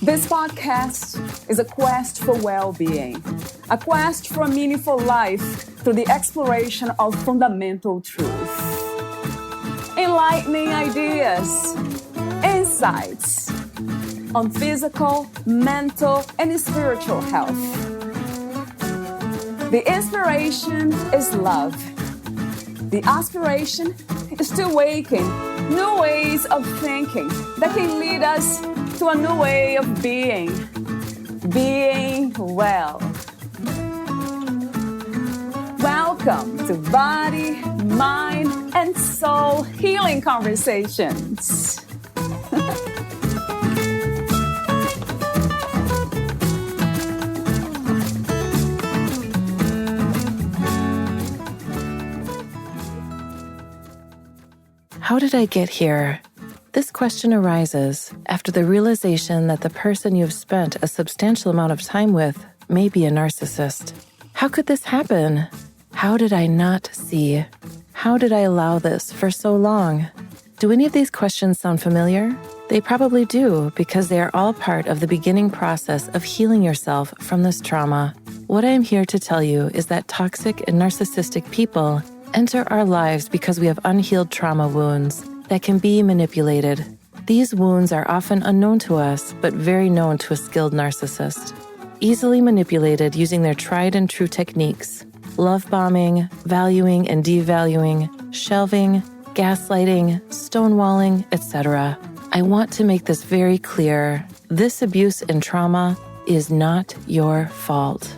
This podcast is a quest for well-being, a quest for a meaningful life through the exploration of fundamental truth. Enlightening ideas, insights on physical, mental, and spiritual health. The inspiration is love. The aspiration is to awaken new ways of thinking that can lead us to a new way of being well. Welcome to Body, Mind, and Soul Healing Conversations. How did I get here? This question arises after the realization that the person you've spent a substantial amount of time with may be a narcissist. How could this happen? How did I not see? How did I allow this for so long? Do any of these questions sound familiar? They probably do, because they are all part of the beginning process of healing yourself from this trauma. What I am here to tell you is that toxic and narcissistic people enter our lives because we have unhealed trauma wounds that can be manipulated. These wounds are often unknown to us, but very known to a skilled narcissist. Easily manipulated using their tried and true techniques: love bombing, valuing and devaluing, shelving, gaslighting, stonewalling, etc. I want to make this very clear. This abuse and trauma is not your fault.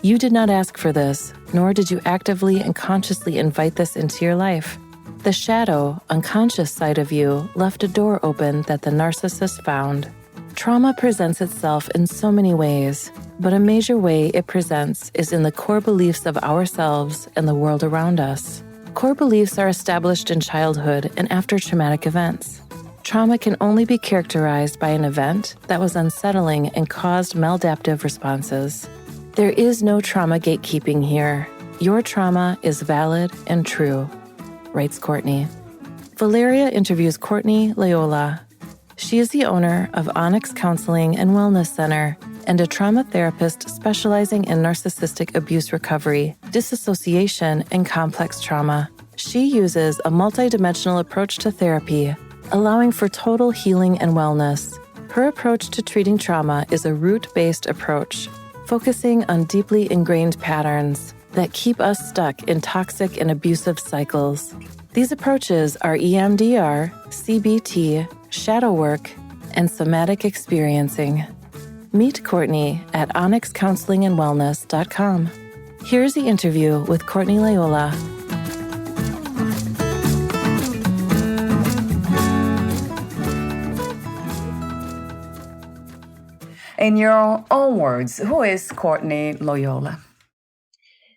You did not ask for this, nor did you actively and consciously invite this into your life. The shadow, unconscious side of you left a door open that the narcissist found. Trauma presents itself in so many ways, but a major way it presents is in the core beliefs of ourselves and the world around us. Core beliefs are established in childhood and after traumatic events. Trauma can only be characterized by an event that was unsettling and caused maladaptive responses. There is no trauma gatekeeping here. Your trauma is valid and true, writes Courtney. Valeria interviews Courtney Loyola. She is the owner of Onyx Counseling and Wellness Center and a trauma therapist specializing in narcissistic abuse recovery, disassociation, and complex trauma. She uses a multidimensional approach to therapy, allowing for total healing and wellness. Her approach to treating trauma is a root-based approach, focusing on deeply ingrained patterns that keep us stuck in toxic and abusive cycles. These approaches are EMDR, CBT, shadow work, and somatic experiencing. Meet Courtney at onyxcounselingandwellness.com. Here's the interview with Courtney Loyola. In your own words, who is Courtney Loyola?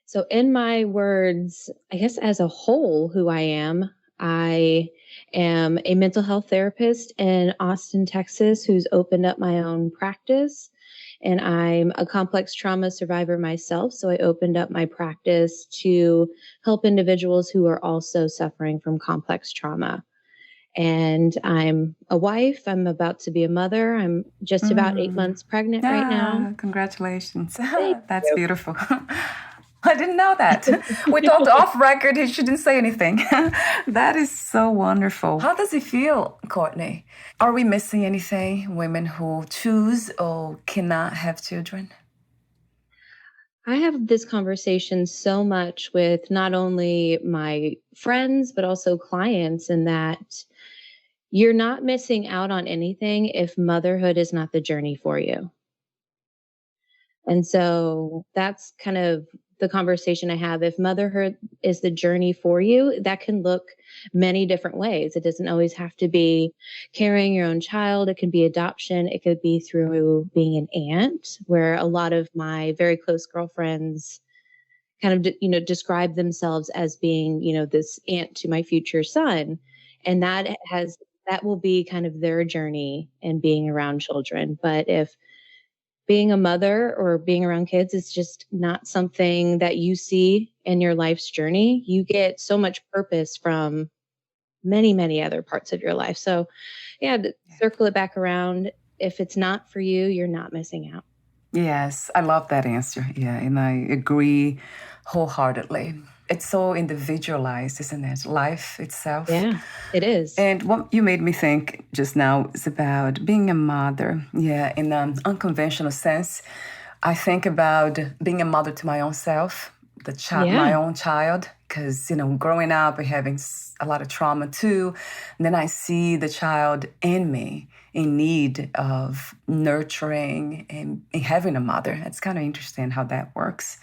So in my words, I guess as a whole, who I am a mental health therapist in Austin, Texas, who's opened up my own practice. And I'm a complex trauma survivor myself. So I opened up my practice to help individuals who are also suffering from complex trauma. And I'm a wife. I'm about to be a mother. I'm just about 8 months pregnant right now. Congratulations. That's beautiful. I didn't know that. We talked off record. He shouldn't say anything. That is so wonderful. How does it feel, Courtney? Are we missing anything, women who choose or cannot have children? I have this conversation so much with not only my friends, but also clients, in that you're not missing out on anything if motherhood is not the journey for you. And so that's kind of the conversation I have. If motherhood is the journey for you, that can look many different ways. It doesn't always have to be carrying your own child. It can be adoption. It could be through being an aunt, where a lot of my very close girlfriends kind of, describe themselves as being, this aunt to my future son. And that will be kind of their journey in being around children. But if being a mother or being around kids is just not something that you see in your life's journey, you get so much purpose from many, many other parts of your life. So to circle it back around, if it's not for you, you're not missing out. Yes, I love that answer. Yeah, and I agree wholeheartedly. It's so individualized, isn't it? Life itself. Yeah, it is. And what you made me think just now is about being a mother. Yeah, in an unconventional sense, I think about being a mother to my own self, my own child, because, growing up and having a lot of trauma too. And then I see the child in me in need of nurturing and having a mother. It's kind of interesting how that works.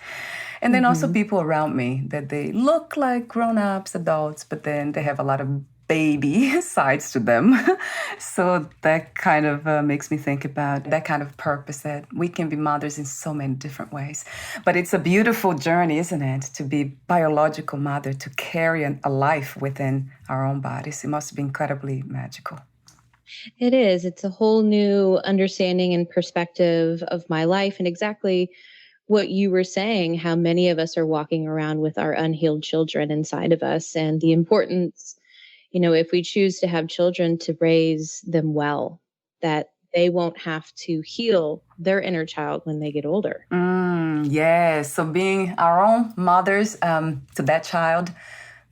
And then also people around me that they look like grown-ups, adults, but then they have a lot of baby sides to them. So that kind of makes me think about that kind of purpose, that we can be mothers in so many different ways. But it's a beautiful journey, isn't it? To be biological mother, to carry a life within our own bodies. It must be incredibly magical. It is. It's a whole new understanding and perspective of my life, and exactly what you were saying, how many of us are walking around with our unhealed children inside of us, and the importance, if we choose to have children, to raise them well, that they won't have to heal their inner child when they get older. Yes. So being our own mothers to that child,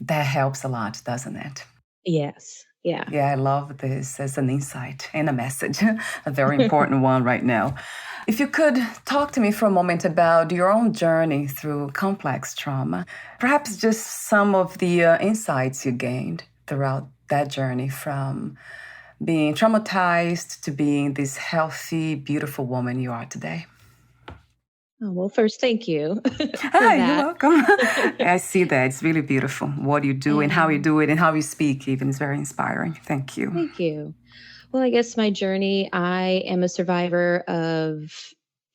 that helps a lot, doesn't it? Yes. Yeah. Yeah, I love this as an insight and a message, a very important one right now. If you could talk to me for a moment about your own journey through complex trauma, perhaps just some of the insights you gained throughout that journey, from being traumatized to being this healthy, beautiful woman you are today. Oh, well, first, thank you. You're welcome. I see that. It's really beautiful. What you do and how you do it and how you speak even is very inspiring. Thank you. Thank you. Well, I guess my journey, I am a survivor of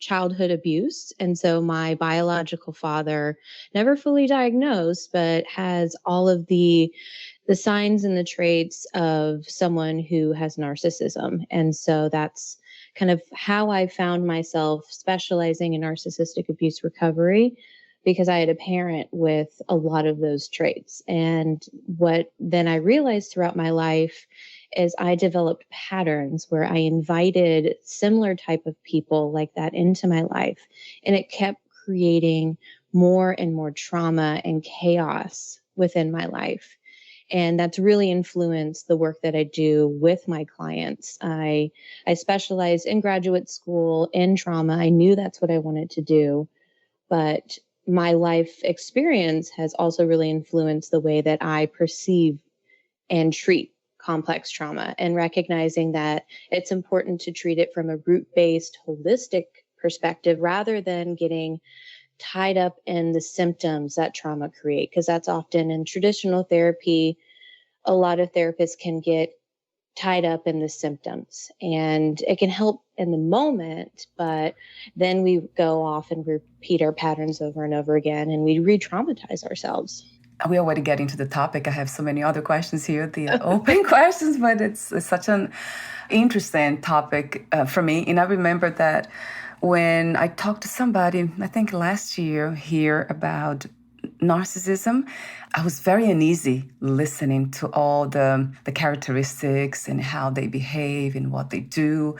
childhood abuse. And so my biological father, never fully diagnosed, but has all of the signs and the traits of someone who has narcissism. And so that's kind of how I found myself specializing in narcissistic abuse recovery, because I had a parent with a lot of those traits. And what then I realized throughout my life is I developed patterns where I invited similar type of people like that into my life. And it kept creating more and more trauma and chaos within my life. And that's really influenced the work that I do with my clients. I specialized in graduate school in trauma. I knew that's what I wanted to do, but my life experience has also really influenced the way that I perceive and treat complex trauma, and recognizing that it's important to treat it from a root-based, holistic perspective rather than getting tied up in the symptoms that trauma create, because that's often in traditional therapy. A lot of therapists can get tied up in the symptoms, and it can help in the moment, but then we go off and repeat our patterns over and over again, and we re-traumatize ourselves. We already get into the topic. I have so many other questions here, the open questions, but it's such an interesting topic for me. And I remember that when I talked to somebody, I think last year here, about narcissism, I was very uneasy listening to all the characteristics and how they behave and what they do,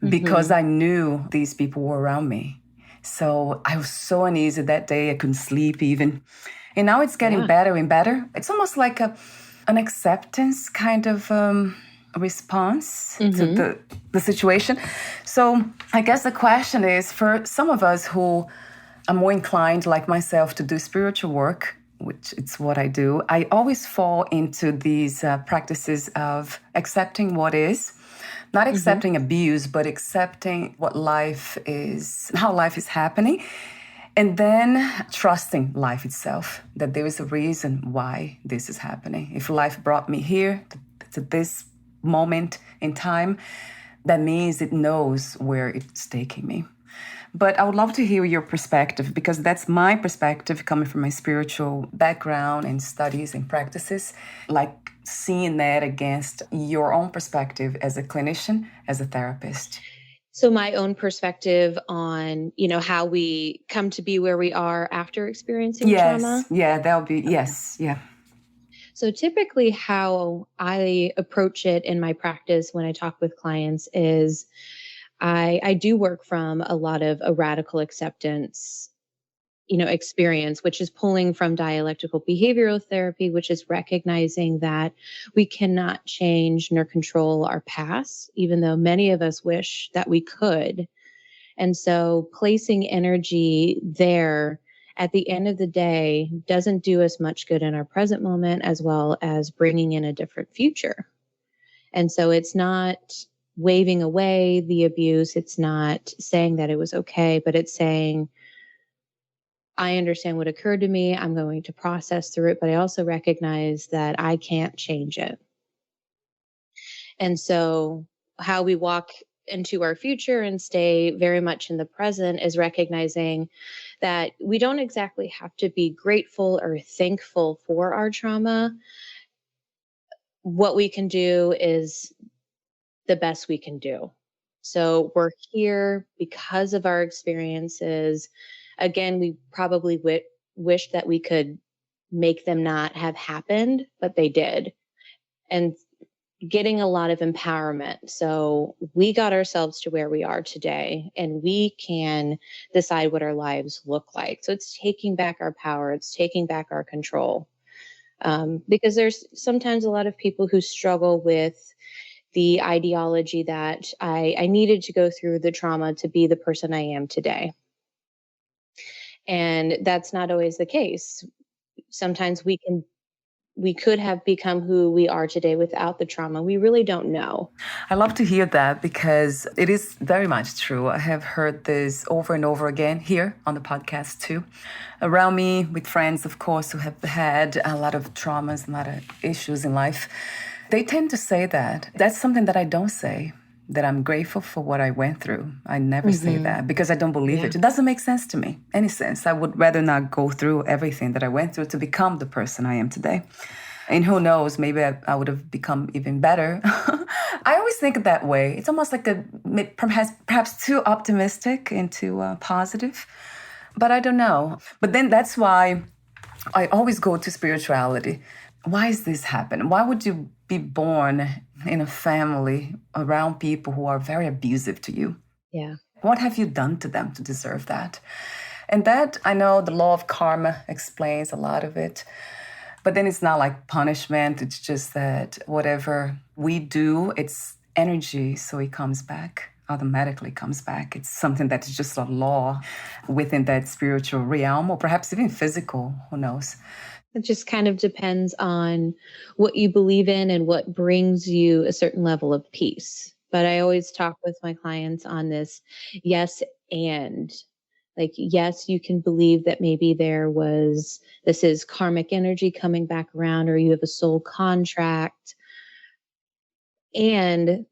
because I knew these people were around me. So I was so uneasy that day. I couldn't sleep even. And now it's getting better and better. It's almost like an acceptance kind of response to the situation. So I guess the question is, for some of us who are more inclined, like myself, to do spiritual work, which it's what I do, I always fall into these practices of accepting what is, not accepting abuse, but accepting what life is, how life is happening. And then trusting life itself, that there is a reason why this is happening. If life brought me here to this moment in time, that means it knows where it's taking me. But I would love to hear your perspective, because that's my perspective coming from my spiritual background and studies and practices, like seeing that against your own perspective as a clinician, as a therapist. So my own perspective on, how we come to be where we are after experiencing trauma. Yeah, that'll be, yes, yeah. So typically how I approach it in my practice when I talk with clients is I do work from a lot of a radical acceptance, experience, which is pulling from dialectical behavioral therapy, which is recognizing that we cannot change nor control our past, even though many of us wish that we could. And so placing energy there at the end of the day doesn't do us much good in our present moment, as well as bringing in a different future. And so it's not waving away the abuse. It's not saying that it was okay, but it's saying, I understand what occurred to me. I'm going to process through it, but I also recognize that I can't change it. And so how we walk into our future and stay very much in the present is recognizing that we don't exactly have to be grateful or thankful for our trauma. What we can do is the best we can do. So we're here because of our experiences. Again, we probably wish that we could make them not have happened, but they did. And getting a lot of empowerment. So we got ourselves to where we are today, and we can decide what our lives look like. So it's taking back our power. It's taking back our control. Because there's sometimes a lot of people who struggle with the ideology that I needed to go through the trauma to be the person I am today. And that's not always the case. Sometimes we could have become who we are today without the trauma. We really don't know. I love to hear that because it is very much true. I have heard this over and over again here on the podcast too. Around me, with friends, of course, who have had a lot of traumas, a lot of issues in life. They tend to say that. That's something that I don't say, that I'm grateful for what I went through. I never say that because I don't believe it. It doesn't make sense to me, any sense. I would rather not go through everything that I went through to become the person I am today. And who knows, maybe I would have become even better. I always think that way. It's almost like perhaps too optimistic and too positive. But I don't know. But then that's why I always go to spirituality. Why is this happening? Why would you be born in a family around people who are very abusive to you? Yeah. What have you done to them to deserve that? And that, I know the law of karma explains a lot of it. But then it's not like punishment. It's just that whatever we do, it's energy. So it comes back, automatically comes back. It's something that is just a law within that spiritual realm, or perhaps even physical, who knows? It just kind of depends on what you believe in and what brings you a certain level of peace. But I always talk with my clients on this yes and. Like, yes, you can believe that maybe this is karmic energy coming back around, or you have a soul contract, and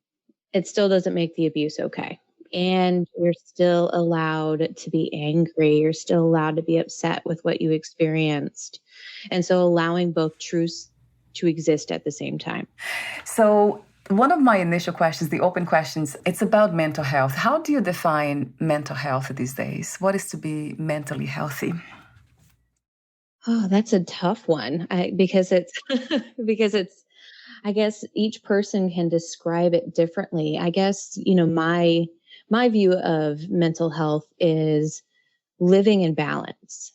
it still doesn't make the abuse okay. And you're still allowed to be angry. You're still allowed to be upset with what you experienced. And so allowing both truths to exist at the same time. So one of my initial questions, the open questions, it's about mental health. How do you define mental health these days? What is to be mentally healthy? Oh, that's a tough one because it's I guess each person can describe it differently. I guess, my view of mental health is living in balance.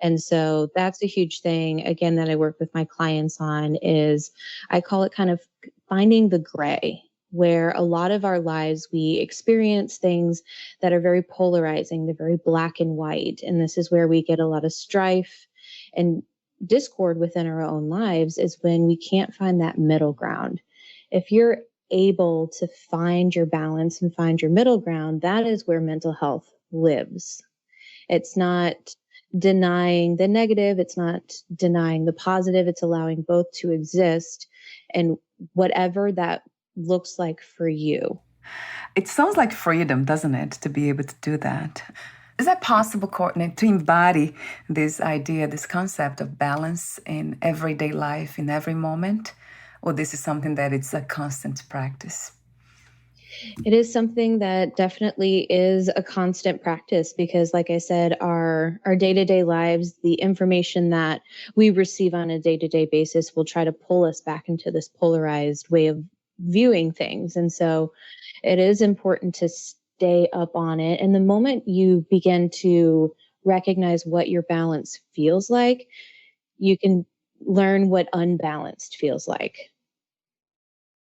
And so that's a huge thing, again, that I work with my clients on is I call it kind of finding the gray, where a lot of our lives we experience things that are very polarizing. They're very black and white. And this is where we get a lot of strife and discord within our own lives, is when we can't find that middle ground. If you're able to find your balance and find your middle ground, that is where mental health lives. It's not denying the negative. It's not denying the positive. It's allowing both to exist, and whatever that looks like for you. It sounds like freedom, doesn't it, to be able to do that? Is that possible, Courtney, to embody this idea, this concept of balance in everyday life, in every moment? Or this is something that it's a constant practice? It is something that definitely is a constant practice because, like I said, our day-to-day lives, the information that we receive on a day-to-day basis will try to pull us back into this polarized way of viewing things. And so it is important to stay up on it. And the moment you begin to recognize what your balance feels like, you can learn what unbalanced feels like.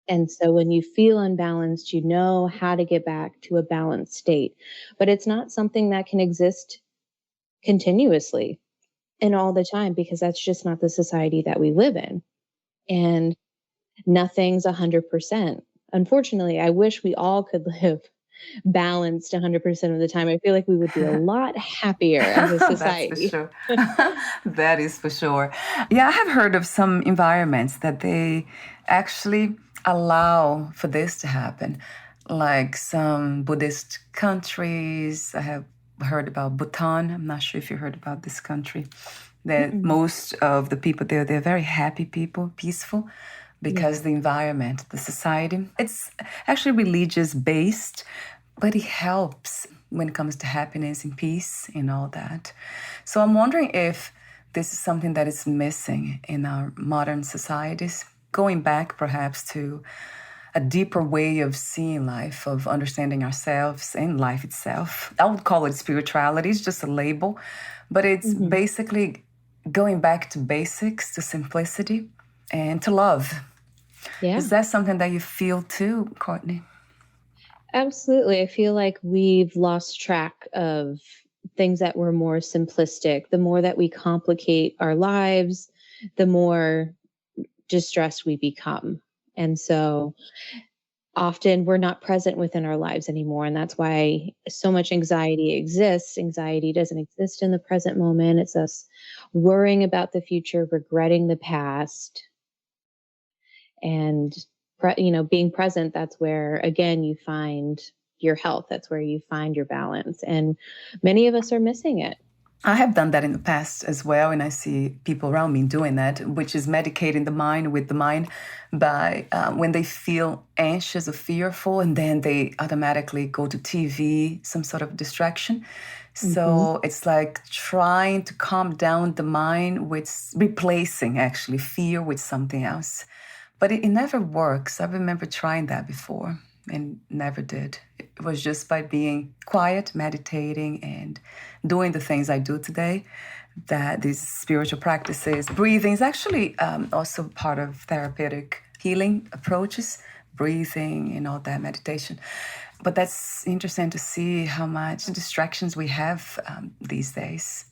And so when you feel unbalanced, you know how to get back to a balanced state. But it's not something that can exist continuously and all the time because that's just not the society that we live in. And nothing's 100%. Unfortunately, I wish we all could live balanced 100% of the time. I feel like we would be a lot happier as a That's for society. sure. That is for sure. Yeah, I have heard of some environments that they actually allow for this to happen, like some Buddhist countries. I have heard about Bhutan. I'm not sure if you heard about this country. That most of the people there, they're very happy people, peaceful, because the environment, the society, it's actually religious based, but it helps when it comes to happiness and peace and all that. So I'm wondering if this is something that is missing in our modern societies, going back perhaps to a deeper way of seeing life, of understanding ourselves and life itself. I would call it spirituality, it's just a label, but it's basically going back to basics, to simplicity, and to love. Yeah. Is that something that you feel too, Courtney? Absolutely. I feel like we've lost track of things that were more simplistic. The more that we complicate our lives, the more distressed we become. And so often we're not present within our lives anymore. And that's why so much anxiety exists. Anxiety doesn't exist in the present moment. It's us worrying about the future, regretting the past, and being present. That's where, again, you find your health. That's where you find your balance. And many of us are missing it. I have done that in the past as well, and I see people around me doing that, which is medicating the mind with the mind by when they feel anxious or fearful, and then they automatically go to TV, some sort of distraction. So it's like trying to calm down the mind with replacing actually fear with something else. But it never works. I remember trying that before and never did. It was just by being quiet, meditating, and doing the things I do today, that these spiritual practices, breathing is actually also part of therapeutic healing approaches, breathing and all that, meditation. But that's interesting to see how much distractions we have these days.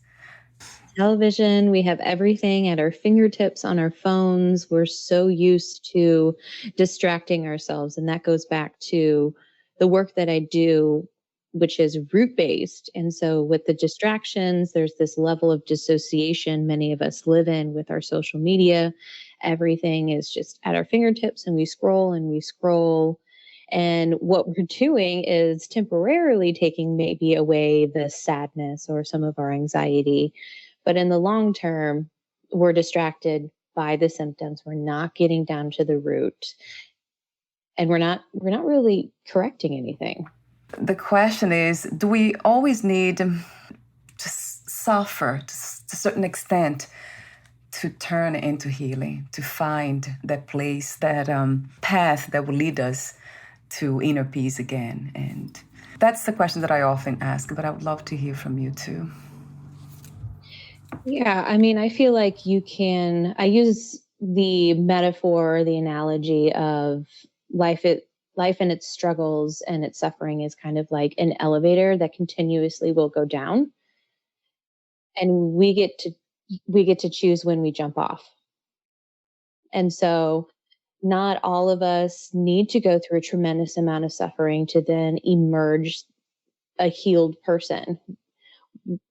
Television, we have everything at our fingertips on our phones. We're so used to distracting ourselves. And that goes back to the work that I do, which is root based. And so with the distractions, there's this level of dissociation many of us live in with our social media. Everything is just at our fingertips, and we scroll and we scroll. And what we're doing is temporarily taking maybe away the sadness or some of our anxiety. But in the long term, we're distracted by the symptoms. We're not getting down to the root. And we're not really correcting anything. The question is, do we always need to suffer to a certain extent to turn into healing, to find that place, that path that will lead us to inner peace again? And that's the question that I often ask, but I would love to hear from you too. Yeah, I mean, I feel like I use the metaphor, the analogy of life and its struggles and its suffering is kind of like an elevator that continuously will go down. And we get to choose when we jump off. And so not all of us need to go through a tremendous amount of suffering to then emerge a healed person.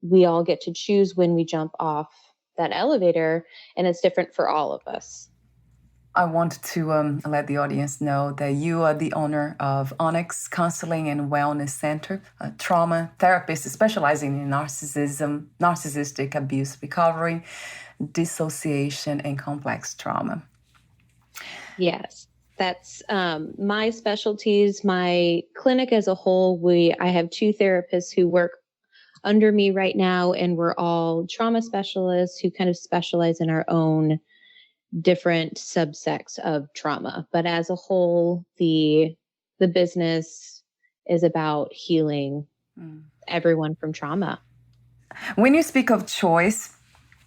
We all get to choose when we jump off that elevator, and it's different for all of us. I want to let the audience know that you are the owner of Onyx Counseling and Wellness Center, a trauma therapist specializing in narcissism, narcissistic abuse recovery, dissociation, and complex trauma. Yes. That's my specialties. My clinic as a whole, I have 2 therapists who work under me right now, and we're all trauma specialists who kind of specialize in our own different subsects of trauma. But as a whole, the business is about healing everyone from trauma. When you speak of choice,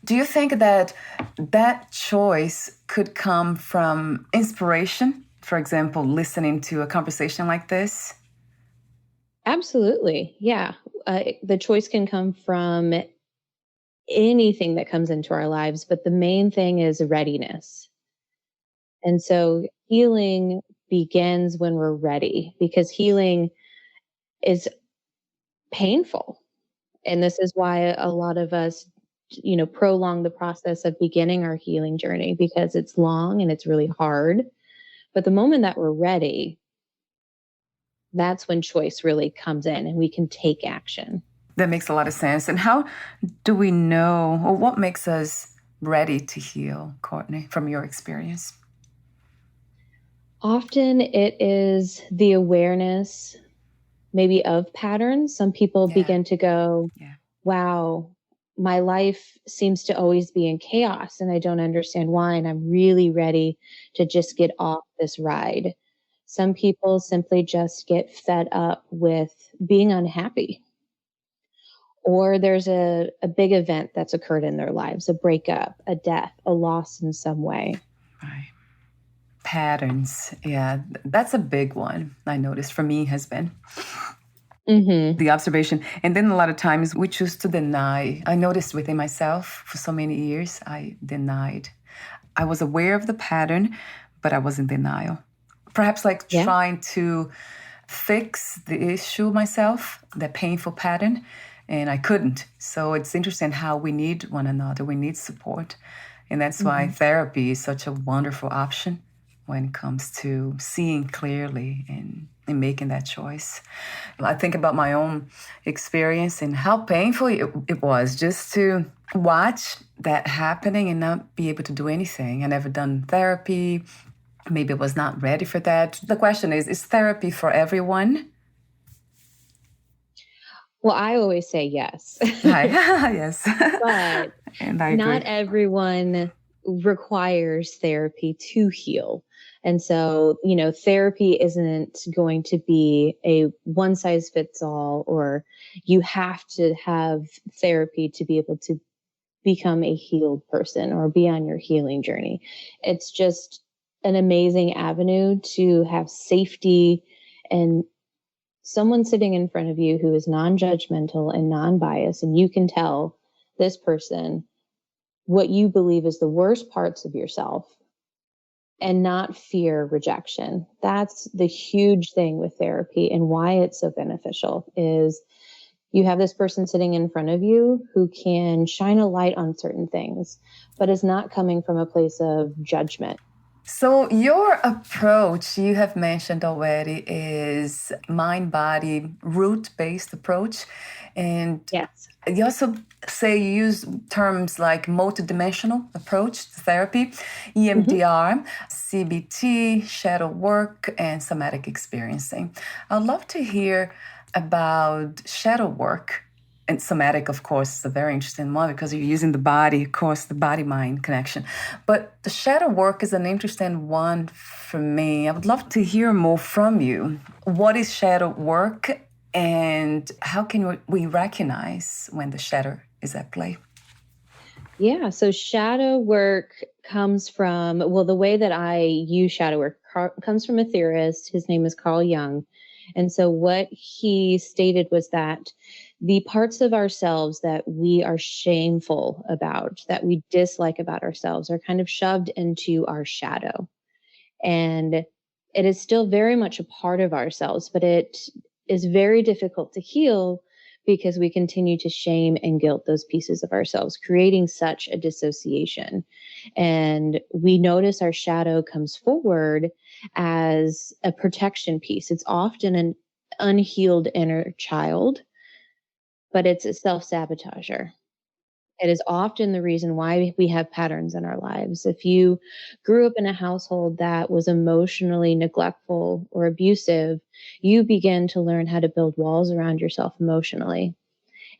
do you think that that choice could come from inspiration? For example, listening to a conversation like this? Absolutely. Yeah. The choice can come from anything that comes into our lives, but the main thing is readiness. And so healing begins when we're ready, because healing is painful. And this is why a lot of us, prolong the process of beginning our healing journey, because it's long and it's really hard. But the moment that we're ready, that's when choice really comes in and we can take action. That makes a lot of sense. And how do we know, or what makes us ready to heal, Courtney, from your experience? Often it is the awareness maybe of patterns. Some people begin to go, wow, my life seems to always be in chaos and I don't understand why. And I'm really ready to just get off this ride. Some people simply just get fed up with being unhappy. Or there's a big event that's occurred in their lives, a breakup, a death, a loss in some way. Right. Patterns. Yeah, that's a big one. I noticed for me has been the observation. And then a lot of times we choose to deny. I noticed within myself for so many years, I denied. I was aware of the pattern, but I was in denial. Perhaps trying to fix the issue myself, that painful pattern, and I couldn't. So it's interesting how we need one another. We need support. And that's why therapy is such a wonderful option when it comes to seeing clearly and making that choice. I think about my own experience and how painful it was just to watch that happening and not be able to do anything. I never done therapy. Maybe I was not ready for that. The question is therapy for everyone? Well, I always say yes. Yes. But and I agree. Not everyone requires therapy to heal. And so, therapy isn't going to be a one size fits all, or you have to have therapy to be able to become a healed person or be on your healing journey. It's just an amazing avenue to have safety and someone sitting in front of you who is non-judgmental and non-biased, and you can tell this person what you believe is the worst parts of yourself and not fear rejection. That's the huge thing with therapy, and why it's so beneficial is you have this person sitting in front of you who can shine a light on certain things, but is not coming from a place of judgment. So your approach, you have mentioned already, is mind-body, root-based approach. And yes, you also say you use terms like multidimensional approach to therapy, EMDR, CBT, shadow work, and somatic experiencing. I'd love to hear about shadow work. And somatic, of course, is a very interesting one because you're using the body, of course, the body-mind connection. But the shadow work is an interesting one for me. I would love to hear more from you. What is shadow work, and how can we recognize when the shadow is at play? Yeah, so shadow work comes from, the way that I use shadow work comes from a theorist. His name is Carl Jung. And so what he stated was that the parts of ourselves that we are shameful about, that we dislike about ourselves, are kind of shoved into our shadow. And it is still very much a part of ourselves, but it is very difficult to heal because we continue to shame and guilt those pieces of ourselves, creating such a dissociation. And we notice our shadow comes forward as a protection piece. It's often an unhealed inner child, but it's a self-sabotager. It is often the reason why we have patterns in our lives. If you grew up in a household that was emotionally neglectful or abusive, you begin to learn how to build walls around yourself emotionally.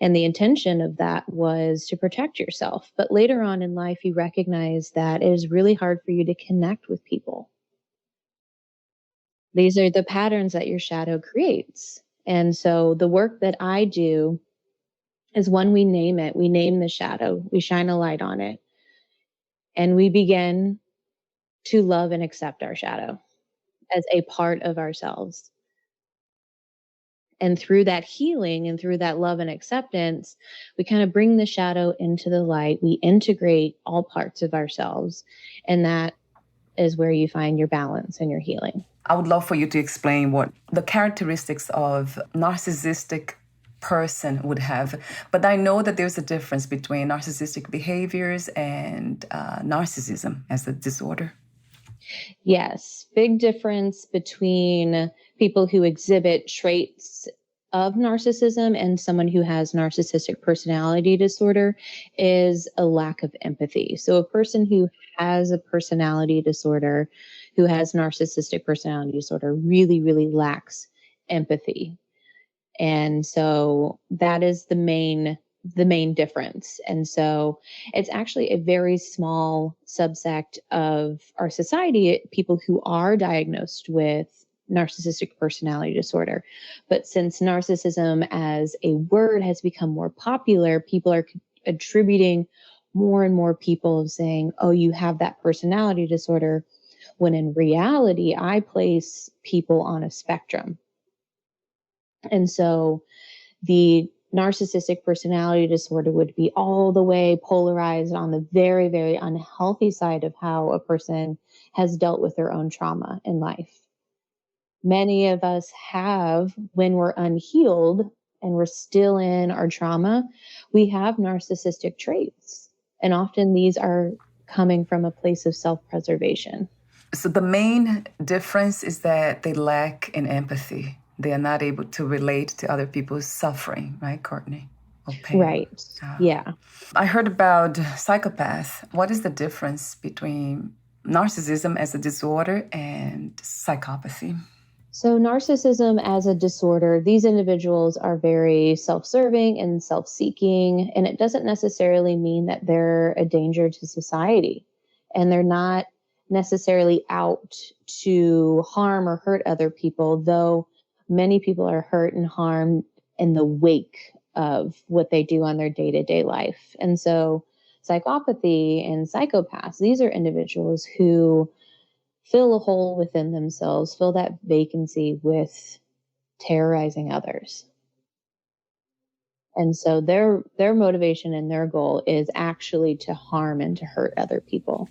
And the intention of that was to protect yourself. But later on in life, you recognize that it is really hard for you to connect with people. These are the patterns that your shadow creates. And so the work that I do is when we name it, we name the shadow, we shine a light on it, and we begin to love and accept our shadow as a part of ourselves. And through that healing and through that love and acceptance, we kind of bring the shadow into the light. We integrate all parts of ourselves. And that is where you find your balance and your healing. I would love for you to explain what the characteristics of narcissistic person would have. But I know that there's a difference between narcissistic behaviors and narcissism as a disorder. Yes, big difference between people who exhibit traits of narcissism and someone who has narcissistic personality disorder is a lack of empathy. So a person who has a personality disorder, who has narcissistic personality disorder, really, really lacks empathy. And so that is the main difference. And so it's actually a very small subsect of our society, people who are diagnosed with narcissistic personality disorder. But since narcissism as a word has become more popular, people are attributing more and more people saying, oh, you have that personality disorder, when in reality, I place people on a spectrum. And so the narcissistic personality disorder would be all the way polarized on the very, very unhealthy side of how a person has dealt with their own trauma in life. Many of us have, when we're unhealed and we're still in our trauma, we have narcissistic traits. And often these are coming from a place of self-preservation. So the main difference is that they lack in empathy. They are not able to relate to other people's suffering, right, Courtney? Or pain. Right. Yeah. I heard about psychopath. What is the difference between narcissism as a disorder and psychopathy? So narcissism as a disorder, these individuals are very self-serving and self-seeking, and it doesn't necessarily mean that they're a danger to society. And they're not necessarily out to harm or hurt other people, though many people are hurt and harmed in the wake of what they do on their day-to-day life. And so psychopathy and psychopaths, these are individuals who fill a hole within themselves, fill that vacancy with terrorizing others. And so their motivation and their goal is actually to harm and to hurt other people.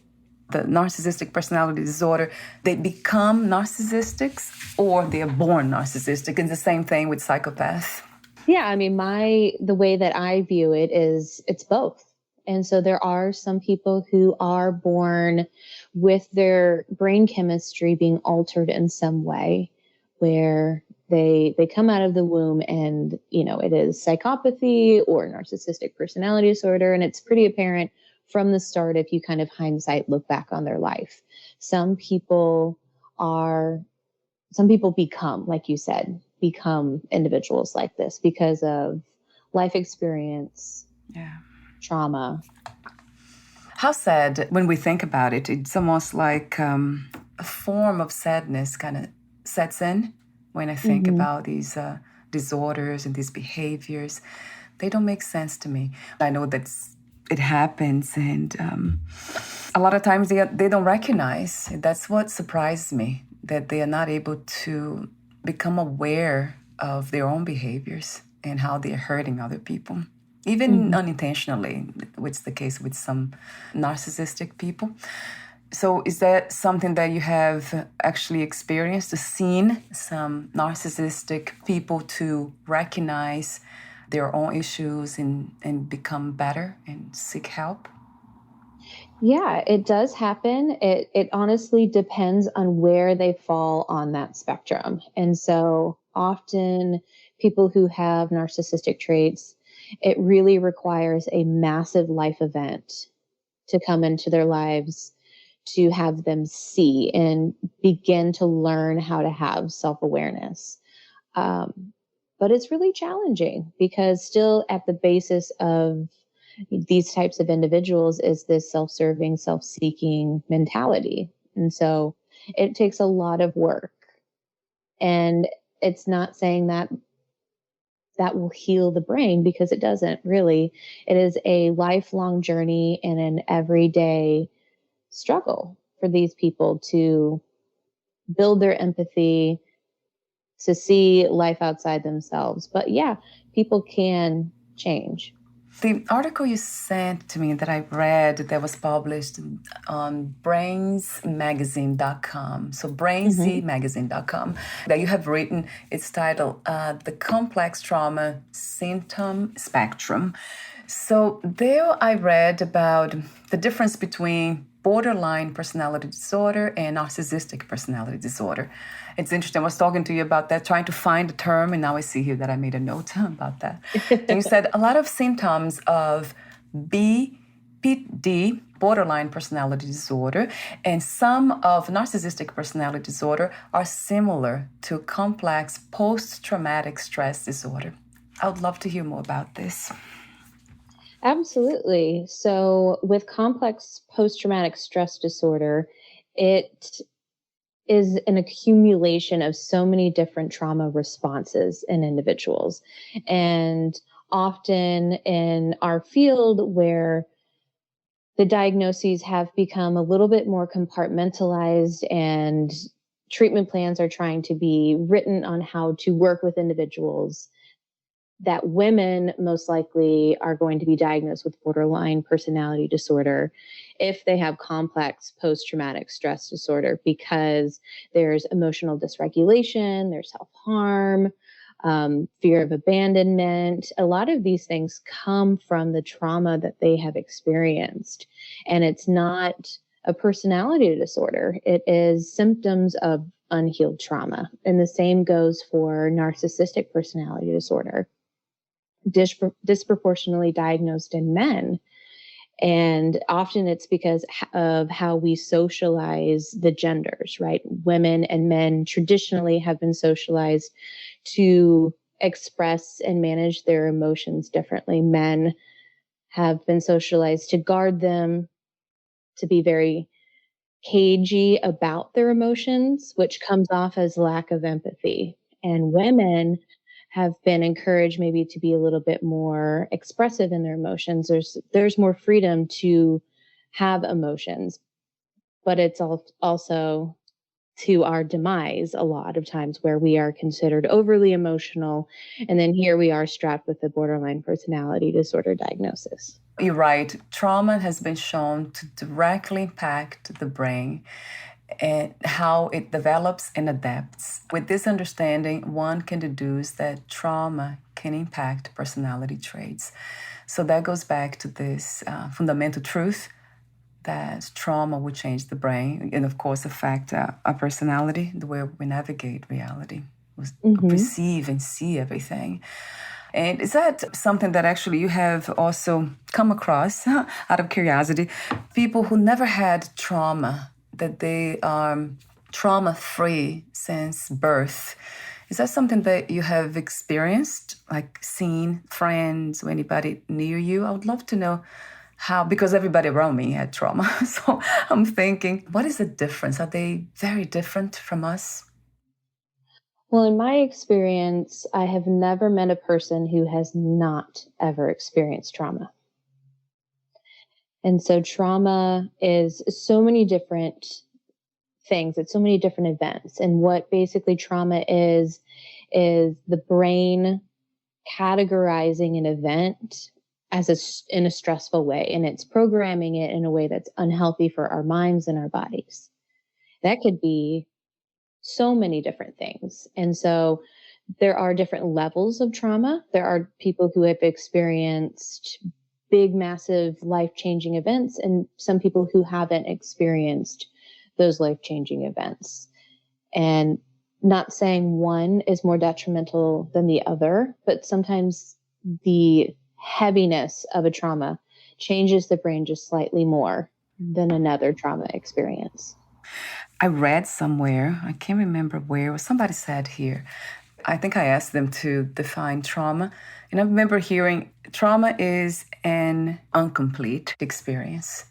The narcissistic personality disorder, they become narcissistics or they're born narcissistic. It's the same thing with psychopaths. Yeah, I mean, the way that I view it is it's both. And so there are some people who are born with their brain chemistry being altered in some way, where they come out of the womb and, it is psychopathy or narcissistic personality disorder. And it's pretty apparent from the start if you kind of hindsight look back on their life. Some people become, like you said, become individuals like this because of life experience. Yeah. Trauma. How sad, when we think about it, it's almost like a form of sadness kind of sets in when I think about these disorders and these behaviors. They don't make sense to me. I know that it happens, and a lot of times they don't recognize. That's what surprises me, that they are not able to become aware of their own behaviors and how they're hurting other people. Even unintentionally, which is the case with some narcissistic people. So is that something that you have actually experienced, seen some narcissistic people to recognize their own issues and become better and seek help? Yeah, it does happen. It honestly depends on where they fall on that spectrum. And so often people who have narcissistic traits it really requires a massive life event to come into their lives to have them see and begin to learn how to have self-awareness. But it's really challenging because still at the basis of these types of individuals is this self-serving, self-seeking mentality. And so it takes a lot of work. And it's not saying that that will heal the brain, because it doesn't really. It is a lifelong journey and an everyday struggle for these people to build their empathy, to see life outside themselves. But yeah, people can change. The article you sent to me that I read that was published on brainsmagazine.com, so brainzmagazine.com, that you have written, it's titled The Complex Trauma Symptom Spectrum. So there I read about the difference between borderline personality disorder and narcissistic personality disorder. It's interesting. I was talking to you about that, trying to find a term, and now I see here that I made a note about that. And you said a lot of symptoms of BPD, borderline personality disorder, and some of narcissistic personality disorder are similar to complex post-traumatic stress disorder. I would love to hear more about this. Absolutely. So with complex post-traumatic stress disorder, it is an accumulation of so many different trauma responses in individuals. And often in our field, where the diagnoses have become a little bit more compartmentalized and treatment plans are trying to be written on how to work with individuals, that women most likely are going to be diagnosed with borderline personality disorder if they have complex post-traumatic stress disorder, because there's emotional dysregulation, there's self-harm, fear of abandonment. A lot of these things come from the trauma that they have experienced. And it's not a personality disorder. It is symptoms of unhealed trauma. And the same goes for narcissistic personality disorder, disproportionately diagnosed in men. And often it's because of how we socialize the genders, right? Women and men traditionally have been socialized to express and manage their emotions differently. Men have been socialized to guard them, to be very cagey about their emotions, which comes off as lack of empathy. And women have been encouraged maybe to be a little bit more expressive in their emotions. There's more freedom to have emotions, but it's also to our demise a lot of times, where we are considered overly emotional. And then here we are strapped with a borderline personality disorder diagnosis. You're right. Trauma has been shown to directly impact the brain and how it develops and adapts. With this understanding, one can deduce that trauma can impact personality traits. So that goes back to this fundamental truth that trauma will change the brain and, of course, affect our personality, the way we navigate reality, perceive and see everything. And is that something that actually you have also come across, out of curiosity, people who never had trauma, that they are trauma-free since birth? Is that something that you have experienced, like seen friends or anybody near you? I would love to know how, because everybody around me had trauma. So I'm thinking, what is the difference? Are they very different from us? Well, in my experience, I have never met a person who has not ever experienced trauma. And so trauma is so many different things. It's so many different events. And what basically trauma is the brain categorizing an event as in a stressful way. And it's programming it in a way that's unhealthy for our minds and our bodies. That could be so many different things. And so there are different levels of trauma. There are people who have experienced big, massive life-changing events, and some people who haven't experienced those life-changing events. And not saying one is more detrimental than the other, but sometimes the heaviness of a trauma changes the brain just slightly more than another trauma experience. I read somewhere, I can't remember where, somebody said here, I think I asked them to define trauma. And I remember hearing trauma is an incomplete experience,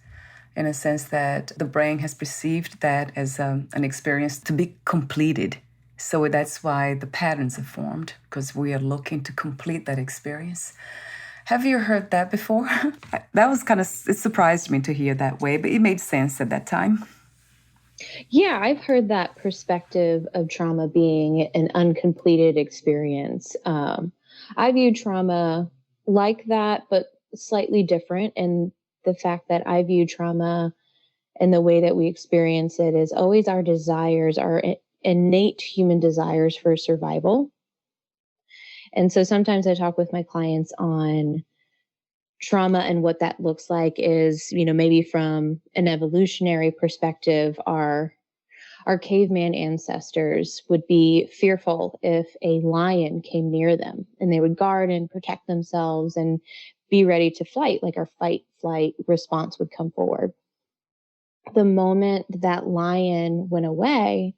in a sense that the brain has perceived that as an experience to be completed. So that's why the patterns are formed, because we are looking to complete that experience. Have you heard that before? That was it surprised me to hear that way, but it made sense at that time. Yeah, I've heard that perspective of trauma being an uncompleted experience. I view trauma like that, but slightly different. And the fact that I view trauma and the way that we experience it is always our desires, our innate human desires for survival. And so sometimes I talk with my clients on trauma and what that looks like is, maybe from an evolutionary perspective, our caveman ancestors would be fearful if a lion came near them, and they would guard and protect themselves and be ready to fight, like our fight flight response would come forward. The moment that lion went away,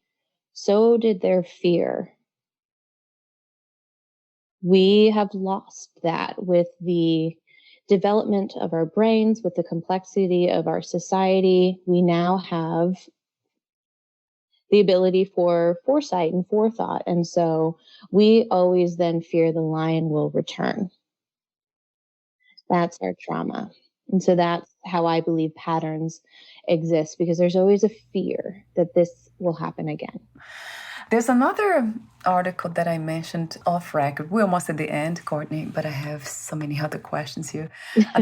so did their fear. We have lost that with the development of our brains, with the complexity of our society. We now have the ability for foresight and forethought. And so we always then fear the lion will return. That's our trauma. And so that's how I believe patterns exist, because there's always a fear that this will happen again. There's another article that I mentioned off record. We're almost at the end, Courtney, but I have so many other questions here.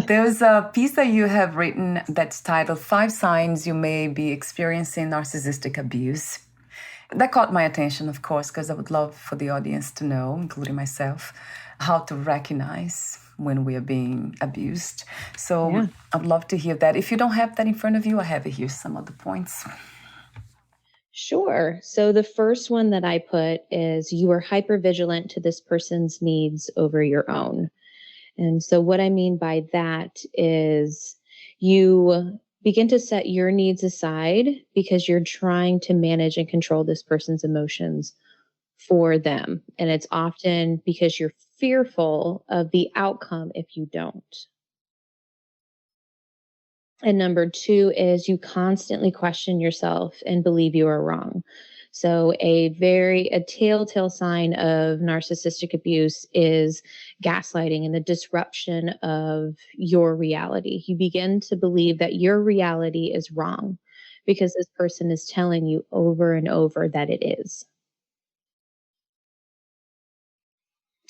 There's a piece that you have written that's titled 5 Signs You May Be Experiencing Narcissistic Abuse. That caught my attention, of course, because I would love for the audience to know, including myself, how to recognize when we are being abused. So yeah. I'd love to hear that. If you don't have that in front of you, I have here some of the points. Sure. So the first one that I put is you are hypervigilant to this person's needs over your own. And so what I mean by that is you begin to set your needs aside because you're trying to manage and control this person's emotions for them. And it's often because you're fearful of the outcome if you don't. And number 2 is you constantly question yourself and believe you are wrong. So a telltale sign of narcissistic abuse is gaslighting and the disruption of your reality. You begin to believe that your reality is wrong because this person is telling you over and over that it is.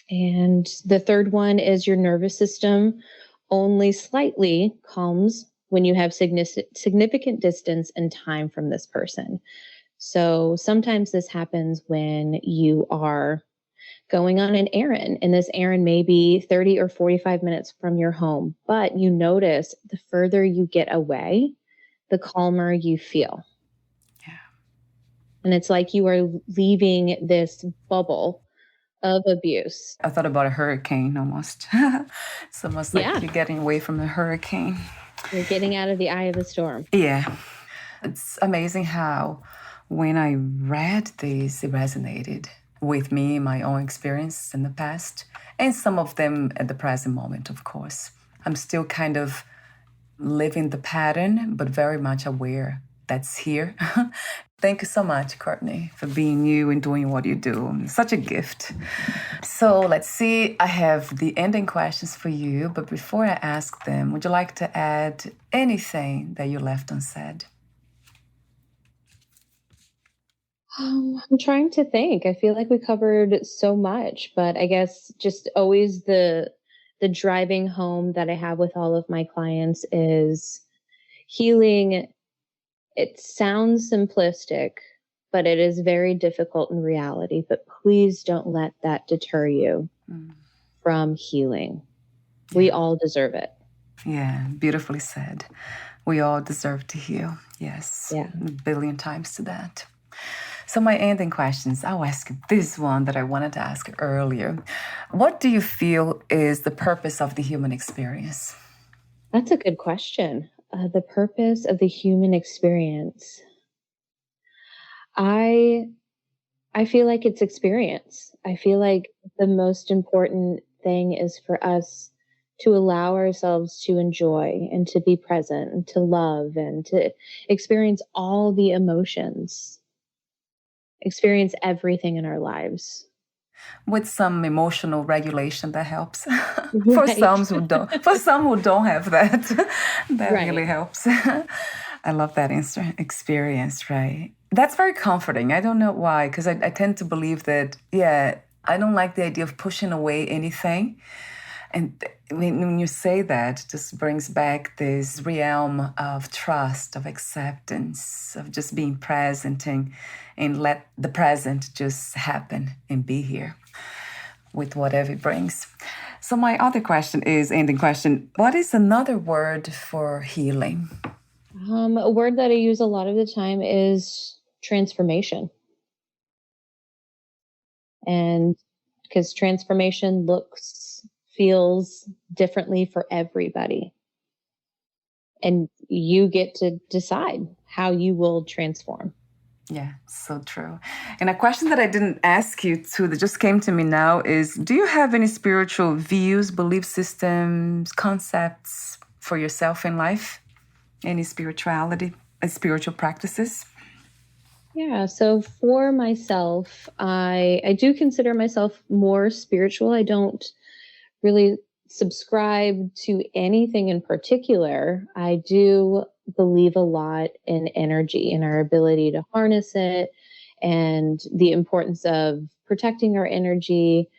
And the third one is your nervous system only slightly calms when you have significant distance and time from this person. So sometimes this happens when you are going on an errand, and this errand may be 30 or 45 minutes from your home, but you notice the further you get away, the calmer you feel. Yeah. And it's like you are leaving this bubble of abuse. I thought about a hurricane almost. It's almost like you're getting away from the hurricane. You're getting out of the eye of the storm. Yeah. It's amazing how when I read this, it resonated with me, my own experience in the past, and some of them at the present moment, of course. I'm still kind of living the pattern, but very much aware that's here. Thank you so much, Courtney, for being you and doing what you do. Such a gift. So let's see. I have the ending questions for you, but before I ask them, would you like to add anything that you left unsaid? I'm trying to think. I feel like we covered so much, but I guess just always the driving home that I have with all of my clients is healing. It sounds simplistic, but it is very difficult in reality. But please don't let that deter you from healing. Yeah. We all deserve it. Yeah, beautifully said. We all deserve to heal. Yes. Yeah. 1 billion times to that. So my ending questions, I'll ask you this one that I wanted to ask earlier. What do you feel is the purpose of the human experience? That's a good question. The purpose of the human experience. I feel like it's experience. I feel like the most important thing is for us to allow ourselves to enjoy and to be present and to love and to experience all the emotions, experience everything in our lives. With some emotional regulation that helps. For Right. some who don't have that, that Right. really helps. I love that experience, right? That's very comforting. I don't know why, because I tend to believe that, I don't like the idea of pushing away anything. And when you say that, it just brings back this realm of trust, of acceptance, of just being present and let the present just happen and be here with whatever it brings. So my other question is, ending question, what is another word for healing? A word that I use a lot of the time is transformation. And because transformation feels differently for everybody. And you get to decide how you will transform. Yeah, so true. And a question that I didn't ask you to, that just came to me now is, do you have any spiritual views, belief systems, concepts for yourself in life? Any spiritual practices? Yeah, so for myself, I do consider myself more spiritual. I don't really subscribe to anything in particular. I do believe a lot in energy and our ability to harness it and the importance of protecting our energy.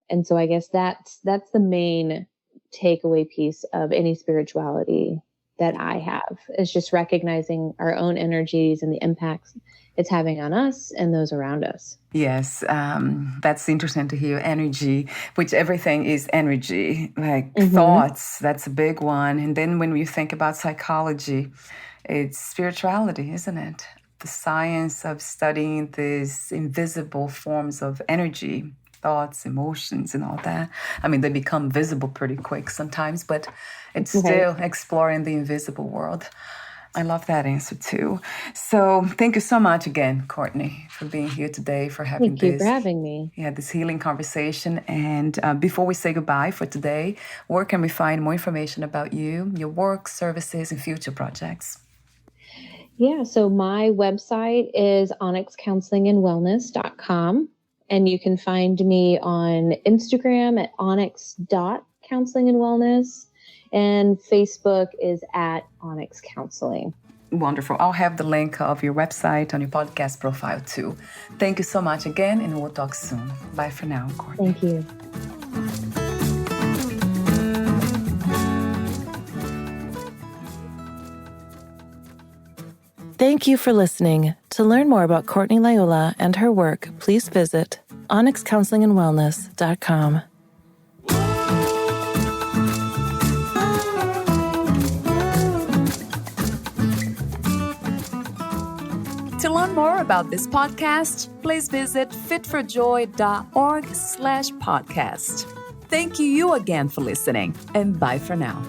And so I guess that's the main takeaway piece of any spirituality that I have, is just recognizing our own energies and the impacts it's having on us and those around us. Yes, that's interesting to hear. Energy, which everything is energy, like thoughts, that's a big one. And then when we think about psychology, it's spirituality, isn't it? The science of studying these invisible forms of energy, thoughts, emotions, and all that. I mean, they become visible pretty quick sometimes, but it's still exploring the invisible world. I love that answer too. So thank you so much again, Courtney, for being here today, for having Thank you for having me. Yeah, this healing conversation. And before we say goodbye for today, where can we find more information about you, your work, services, and future projects? Yeah, so my website is onyxcounselingandwellness.com. And you can find me on Instagram at onyx.counselingandwellness. And Facebook is at Onyx Counseling. Wonderful. I'll have the link of your website on your podcast profile too. Thank you so much again, and we'll talk soon. Bye for now, Courtney. Thank you. Thank you for listening. To learn more about Courtney Loyola and her work, please visit onyxcounselingandwellness.com. To learn more about this podcast, please visit fitforjoy.org/podcast. Thank you again for listening, and bye for now.